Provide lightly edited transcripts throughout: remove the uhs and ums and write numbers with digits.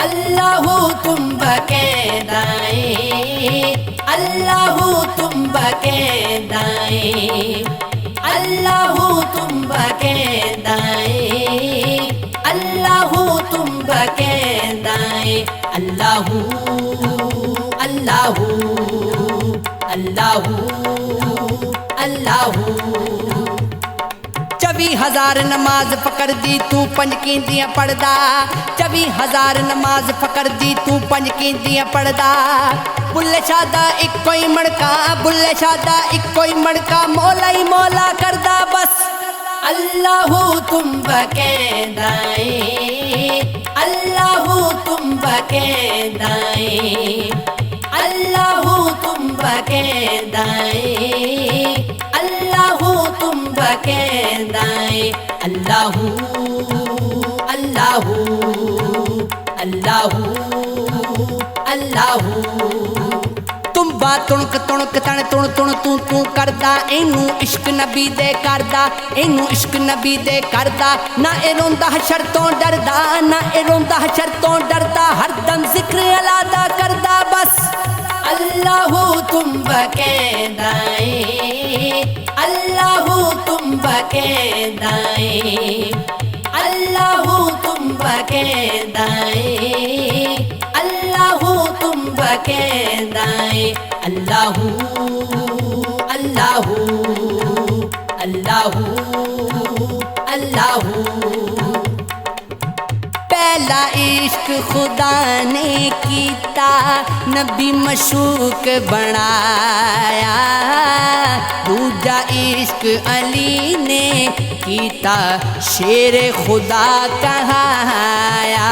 اللہ تم بقیدائیں، اللہ تم بقیدائیں، اللہ تم بقیدائیں، اللہ تم بقیدائیں، اللہ اللہ اللہ اللہ۔ 24,000 نماز پکڑ دی تو پنج کیندیاں پڑھدا، 24,000 نماز پکڑ دی تو پنج کیندیاں پڑھدا، بلے شاہ دا اکو ہی مڑکا، بلے شاہ دا اکو ہی مڑکا، مولا ہی مولا کردا بس۔ اللہ تم بقیدائیں، اللہ تم بقیدائیں، اللہ تم بقیدائیں، اللہ تم بقیدائیں، اللہ اللہ اللہ اللہ۔ تم با تنک تنک تن تن تن تو کردا، اینو عشق نبی دے کردا، اینو عشق نبی دے کردا، نہ اے روندا حشر تو ڈردا، نہ اے روندا حشر تو ڈردا، ہر دم ذکر اللہ دا کردا بس۔ اللہ تم بقیدائیں، اللہ تم بقیدائیں، اللہ تم بقیدائیں، اللہ تم بقیدائیں، اللہ اللہ اللہ اللہ۔ پہلا عشق خدا نے کیتا، نبی مشوق بنایا، دوجا عشق علی نے کیتا، شیر خدا کہایا۔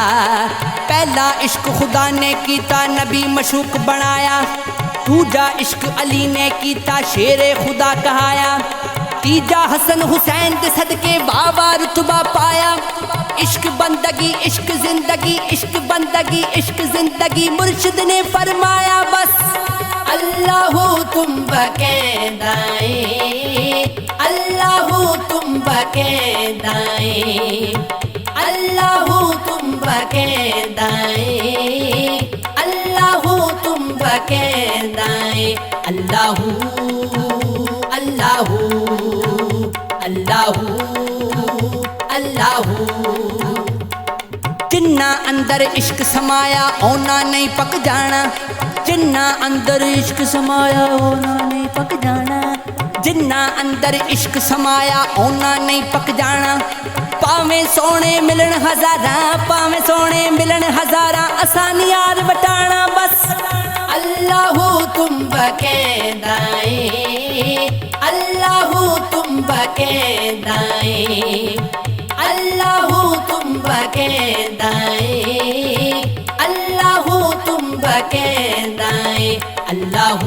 پہلا عشق خدا نے کیتا، نبی مشوق بنایا، دوجا عشق علی نے کیتا، شیر خدا کہایا، تیجا حسن حسین دے صدقے بابا رتبہ پایا۔ عشق بندگی عشق زندگی، عشق بندگی عشق زندگی، مرشد نے فرمایا بس۔ اللہ تم بقیدائیں، اللہ تم بقیدائیں، اللہ تم بقیدائیں، اللہ تم بقیدائیں، اللہ اللہ اللہ اللہ۔ جنہ اندر عشق سمایا اونا نہیں پک جانا، جنہ اندر عشق سمایا اونا نہیں پک جانا، جنہ اندر عشق سمایا اونا نہیں پک جانا، پاویں سونے ملن ہزاراں، پاویں سونے ملن ہزاراں، آسانی یار وٹانا بس۔ اللہ تم بقیدائیں، اللہ تم بقیدائیں، اللہ تم بقیدائیں، اللہ تم بقیدائیں، اللہ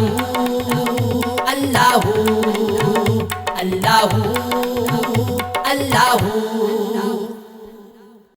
اللہ اللہ